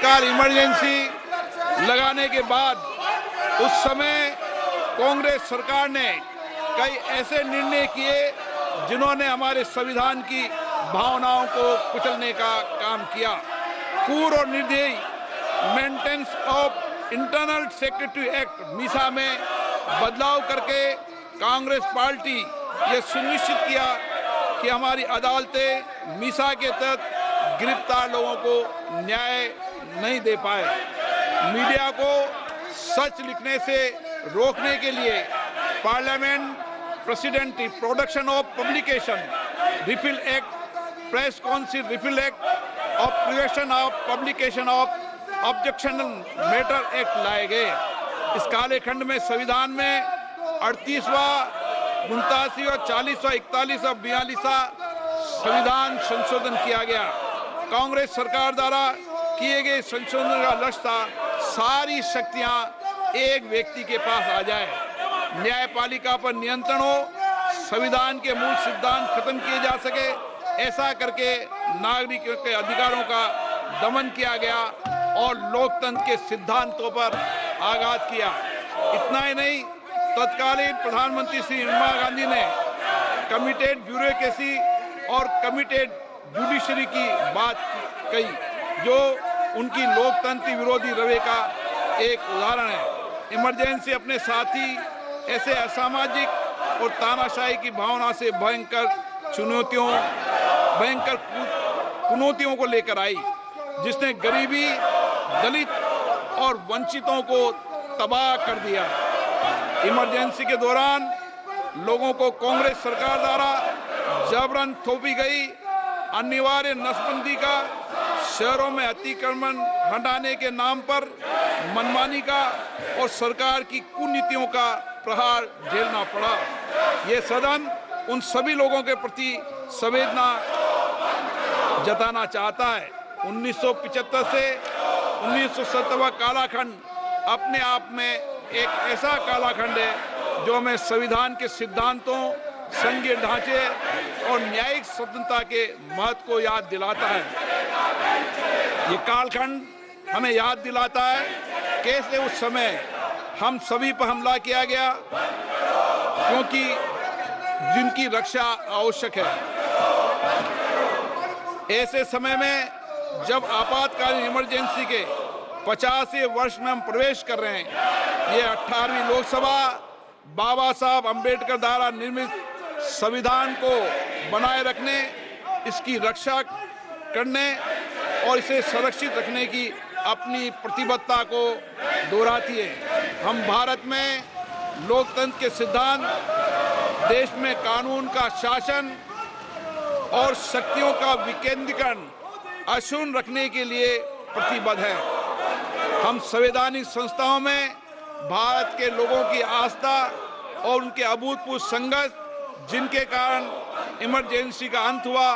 तत्काल इमरजेंसी लगाने के बाद उस समय कांग्रेस सरकार ने कई ऐसे निर्णय किए जिन्होंने हमारे संविधान की भावनाओं को कुचलने का काम किया। क्रूर और निर्दयी maintenance of internal secretary act Misa में बदलाव करके कांग्रेस पार्टी ये सुनिश्चित किया कि हमारी अदालतें मीसा के तहत गिरफ्तार लोगों को न्याय नहीं दे पाए। मीडिया को सच लिखने से रोकने के लिए parliament president production of publication repeal act, press council repeal act और prevention of publication of objectionable matter act लाए गए। इस काले खंड में संविधान में 38वां, 89वां, 40वां, 41वां, 42वां संविधान संशोधन किया गया। कांग्रेस सरकार द्वारा किए गए संशोधन का लक्ष्य था सारी शक्तियां एक व्यक्ति के पास आ जाए, न्यायपालिका पर नियंत्रण हो, संविधान के मूल सिद्धांत खत्म किए जा सके। ऐसा करके नागरिकों के अधिकारों का दमन किया गया और लोकतंत्र के सिद्धांतों पर आघात किया। इतना ही नहीं, तत्कालीन प्रधानमंत्री श्री इंदिरा गांधी ने कमिटेड ब्यूरोक्रेसी और कमिटेड जुडिशरी की बात कही, जो उनकी लोकतंत्र विरोधी रवैये का एक उदाहरण है। इमरजेंसी अपने साथ ही ऐसे असामाजिक और तानाशाही की भावना से भयंकर चुनौतियों को लेकर आई, जिसने गरीबी, दलित और वंचितों को तबाह कर दिया। इमरजेंसी के दौरान लोगों को कांग्रेस सरकार द्वारा जबरन थोपी गई अनिवार्य नसबंदी का, शहरों में अतिक्रमण हटाने के नाम पर मनमानी का और सरकार की कुनीतियों का प्रहार झेलना पड़ा। ये सदन उन सभी लोगों के प्रति संवेदना जताना चाहता है। 1975 से 1970 कालाखंड अपने आप में एक ऐसा कालाखंड है जो हमें संविधान के सिद्धांतों, संघीय ढांचे और न्यायिक स्वतंत्रता के महत्व को याद दिलाता है। ये कालखंड हमें याद दिलाता है कैसे उस समय हम सभी पर हमला किया गया, क्योंकि जिनकी रक्षा आवश्यक है। ऐसे समय में जब आपातकालीन इमरजेंसी के 50वें वर्ष में हम प्रवेश कर रहे हैं, ये 18वीं लोकसभा बाबा साहब अम्बेडकर द्वारा निर्मित संविधान को बनाए रखने, इसकी रक्षा करने और इसे सुरक्षित रखने की अपनी प्रतिबद्धता को दोहराती है। हम भारत में लोकतंत्र के सिद्धांत, देश में कानून का शासन और शक्तियों का विकेंद्रीकरण अक्षुण्ण रखने के लिए प्रतिबद्ध हैं। हम संवैधानिक संस्थाओं में भारत के लोगों की आस्था और उनके अभूतपूर्व संघर्ष, जिनके कारण इमरजेंसी का अंत हुआ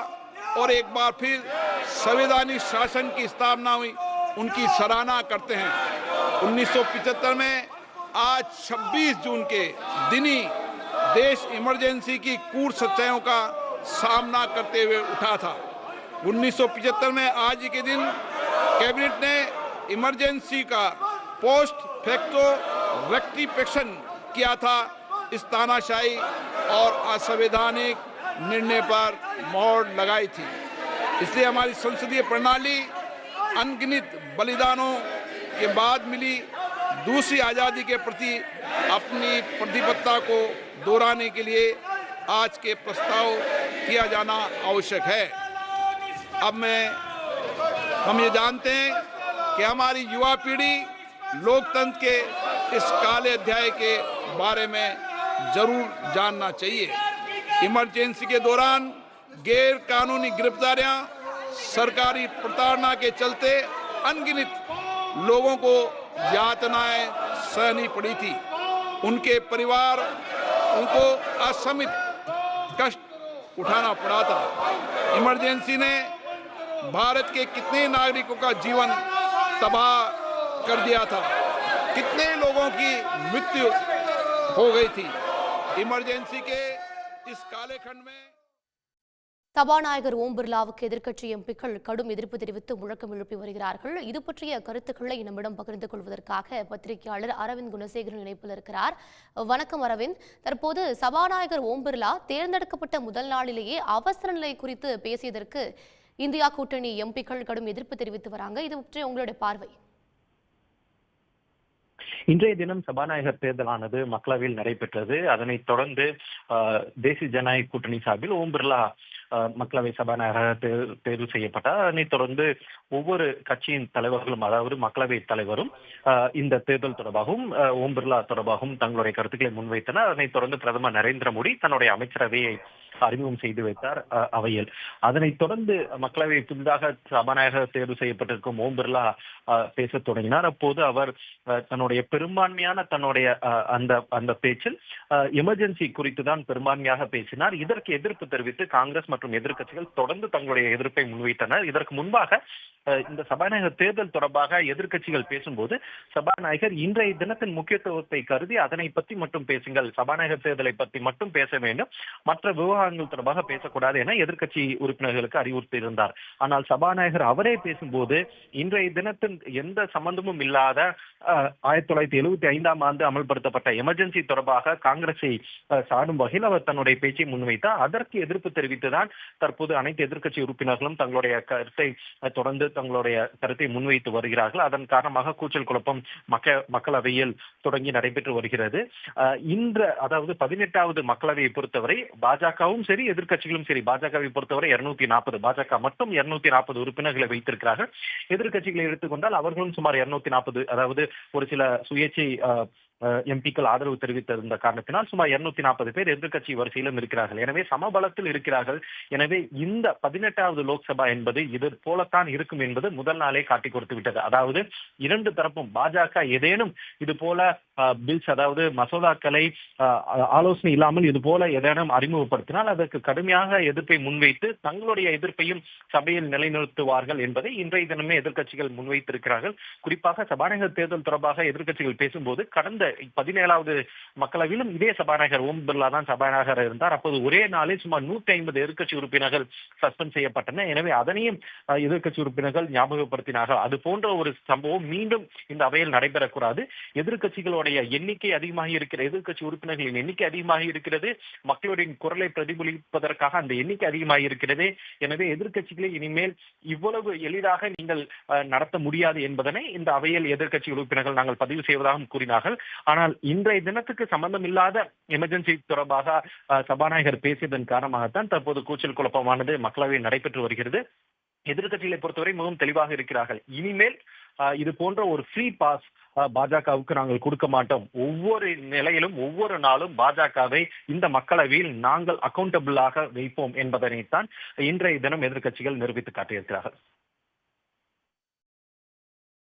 और एक बार फिर संवैधानिक शासन की स्थापना हुई, उनकी सराहना करते हैं। 1975 में आज 26 जून के दिन ही देश इमरजेंसी की क्रूर सच्चाइयों का सामना करते हुए उठा था। 1975 में आज के दिन कैबिनेट ने इमरजेंसी का पोस्ट फैक्टो रेक्टिफिकेशन किया था। इस तानाशाही और असंवैधानिक निर्णय पर मोहर लगाई थी। इसलिए हमारी संसदीय प्रणाली अनगिनत बलिदानों के बाद मिली दूसरी आज़ादी के प्रति अपनी प्रतिबद्धता को दोहराने के लिए आज के प्रस्ताव किया जाना आवश्यक है। अब हम ये जानते हैं कि हमारी युवा पीढ़ी लोकतंत्र के इस काले अध्याय के बारे में जरूर जानना चाहिए। इमरजेंसी के दौरान गैर कानूनी गिरफ्तारियां, सरकारी प्रताड़ना के चलते अनगिनत लोगों को यातनाएं सहनी पड़ी थी। उनके परिवार उनको असमित कष्ट उठाना पड़ा था। इमरजेंसी ने भारत के कितने नागरिकों का जीवन तबाह कर दिया था, कितने लोगों की मृत्यु हो गई थी। इमरजेंसी के इस काले खंड में சபாநாயகர் ஓம் பிர்லாவுக்கு எதிர்க்கட்சி எம்பிக்கள் கடும் எதிர்ப்பு தெரிவித்து முழக்கம் எழுப்பி வருகிறார்கள். இது பற்றிய கருத்துக்களை நம்மிடம் பகிர்ந்து கொள்வதற்காக பத்திரிகையாளர் அரவிந்த் குணசேகரன் இணைப்பில் இருக்கிறார். வணக்கம் அரவிந்த். தற்போது சபாநாயகர் ஓம் பிர்லா தேர்ந்தெடுக்கப்பட்ட முதல் நாளிலேயே அவசர நிலை குறித்து பேசியதற்கு இந்தியா கூட்டணி எம்பிக்கள் கடும் எதிர்ப்பு தெரிவித்து வராங்க. இது பற்றி உங்களுடைய பார்வை? இன்றைய தினம் சபாநாயகர் தேர்தலானது மக்களவையில் நடைபெற்றது. அதனைத் தொடர்ந்து தேசிய ஜனநாயக கூட்டணி சார்பில் ஓம் பிர்லா மக்களவை சபாநாயகர் தேர்வு செய்யப்பட்டார். அதனைத் தொடர்ந்து ஒவ்வொரு கட்சியின் தலைவர்களும், அதாவது மக்களவை தலைவரும் இந்த தேர்தல் தொடர்பாகவும் ஓம் பிர்லா தொடர்பாகவும் தங்களுடைய கருத்துக்களை முன்வைத்தனர். அதனைத் தொடர்ந்து பிரதமர் நரேந்திர மோடி தன்னுடைய அமைச்சரவையை அறிமுகம் செய்து வைத்தார் அவையில். அதனைத் தொடர்ந்து மக்களவை புதிதாக சபாநாயகர் தேர்வு செய்யப்பட்டிருக்கும் ஓம் பிர்லா பேசத் தொடங்கினார். அப்போது அவர் தன்னுடைய பெரும்பான்மையான தன்னுடைய அந்த பேச்சில் எமர்ஜென்சி குறித்து தான் பெரும்பான்மையாக பேசினார். இதற்கு எதிர்ப்பு தெரிவித்து காங்கிரஸ் மற்றும் எதிர்க்கட்சிகள் தொடர்ந்து தங்களுடைய எதிர்ப்பை முன்வைத்தனர். இதற்கு முன்பாக இந்த சபாநாயகர் தேர்தல் தொடர்பாக எதிர்க்கட்சிகள் பேசும்போது சபாநாயகர் இன்றைய தினத்தின் முக்கியத்துவத்தை கருதி அதனை பற்றி மட்டும் பேசுங்கள், சபாநாயகர் தேர்தலை பற்றி மட்டும் பேச வேண்டும், மற்ற விவகாரங்கள் தொடர்பாக பேசக்கூடாது என எதிர்க்கட்சி உறுப்பினர்களுக்கு அறிவுறுத்தி இருந்தார். ஆனால் சபாநாயகர் அவரே பேசும்போது இன்றைய தினத்தின் எந்த சம்பந்தமும் இல்லாத 1975ஆம் ஆண்டு அமல்படுத்தப்பட்ட எமர்ஜென்சி தொடர்பாக காங்கிரஸை சாடும் வகையில் அவர் தன்னுடைய பேச்சை முன்வைத்தார். அதற்கு எதிர்ப்பு தெரிவித்துதான் தற்போது அனைத்து எதிர்க்கட்சி உறுப்பினர்களும் தங்களுடைய கருத்தை தொடர்ந்து தங்களுடைய கருத்தை முன்வைத்து வருகிறார்கள். அதன் காரணமாக கூச்சல் குழப்பம் மக்களவையில் தொடங்கி நடைபெற்று வருகிறது. அதாவது 18வது மக்களவையை பொறுத்தவரை பாஜகவும் சரி எதிர்க்கட்சிகளும் சரி, பாஜகவை பொறுத்தவரை 240, பாஜக மட்டும் 240 உறுப்பினர்களை வைத்திருக்கிறார்கள். எதிர்க்கட்சிகளை எடுத்துக்கொண்டால் அவர்களும் சுமார் 240, அதாவது ஒரு சில சுயேட்சை எம்பிக்கள் ஆதரவு தெரிவித்திருந்த காரணத்தினால் சுமார் 240 பேர் எதிர்க்கட்சி வரிசையிலும் இருக்கிறார்கள். எனவே சமபலத்தில் இருக்கிறார்கள். எனவே இந்த 18வது லோக்சபா என்பது இது போலத்தான் இருக்கும் என்பது முதல் நாளே காட்டி கொடுத்து விட்டது. அதாவது இரண்டு தரப்பும் பாஜக ஏதேனும் இது போல பில்ஸ், அதாவது மசோதாக்களை ஆலோசனை இல்லாமல் இது போல ஏதேனும் அறிமுகப்படுத்தினால் அதற்கு கடுமையாக எதிர்ப்பை முன்வைத்து தங்களுடைய எதிர்ப்பையும் சபையில் நிலைநிறுத்துவார்கள் என்பதை இன்றைய தினமே எதிர்க்கட்சிகள் முன்வைத்திருக்கிறார்கள். குறிப்பாக சபாநாயகர் தேர்தல் தொடர்பாக எதிர்க்கட்சிகள் பேசும்போது கடந்த 17வது மக்களவையிலும் இதே சபாநாயகர் ஓம் பிர்லா தான் சபாநாயகர் இருந்தார். அப்போது ஒரே நாளில் சுமார் 150 எதிர்க்கட்சி உறுப்பினர்கள் சஸ்பெண்ட் செய்யப்பட்டன. எனவே அதனையும் எதிர்க்கட்சி உறுப்பினர்கள் ஞாபகப்படுத்தினார்கள். அது போன்ற ஒரு சம்பவம் மீண்டும் இந்த அவையில் நடைபெறக்கூடாது. எதிர்க்கட்சிகளுடைய எண்ணிக்கை அதிகமாக இருக்கிறது, எதிர்க்கட்சி உறுப்பினர்களின் எண்ணிக்கை அதிகமாக இருக்கிறது, மக்களுடைய குரலை பிரதிபலிப்பதற்காக அந்த எண்ணிக்கை அதிகமாக இருக்கிறது. எனவே எதிர்க்கட்சிகளை இனிமேல் இவ்வளவு எளிதாக நீங்கள் நடத்த முடியாது என்பதனை இந்த அவையில் எதிர்க்கட்சி உறுப்பினர்கள் நாங்கள் பதிவு செய்வதாக கூறினார்கள். ஆனால் இன்றைய தினத்துக்கு சம்பந்தம் இல்லாத எமர்ஜென்சி தொடர்பாக சபாநாயகர் பேசியதன் காரணமாகத்தான் தற்போது கூச்சல் குழப்பமானது மக்களவையில் நடைபெற்று வருகிறது. எதிர்க்கட்சிகளை பொறுத்தவரை மிகவும் தெளிவாக இருக்கிறார்கள். இனிமேல் இது போன்ற ஒரு ஃப்ரீ பாஸ் பாஜகவுக்கு நாங்கள் கொடுக்க மாட்டோம். ஒவ்வொரு நிலையிலும் ஒவ்வொரு நாளும் பாஜகவை இந்த மக்களவையில் நாங்கள் அக்கௌண்டபிளாக வைப்போம் என்பதனைத்தான் இன்றைய தினம் எதிர்க்கட்சிகள் நிரூபித்து காட்டியிருக்கிறார்கள்.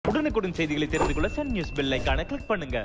உடனுக்குடன் செய்திகளை தெரிந்து கொள்ள சன் நியூஸ் பெல் ஐகானை கிளிக் பண்ணுங்க.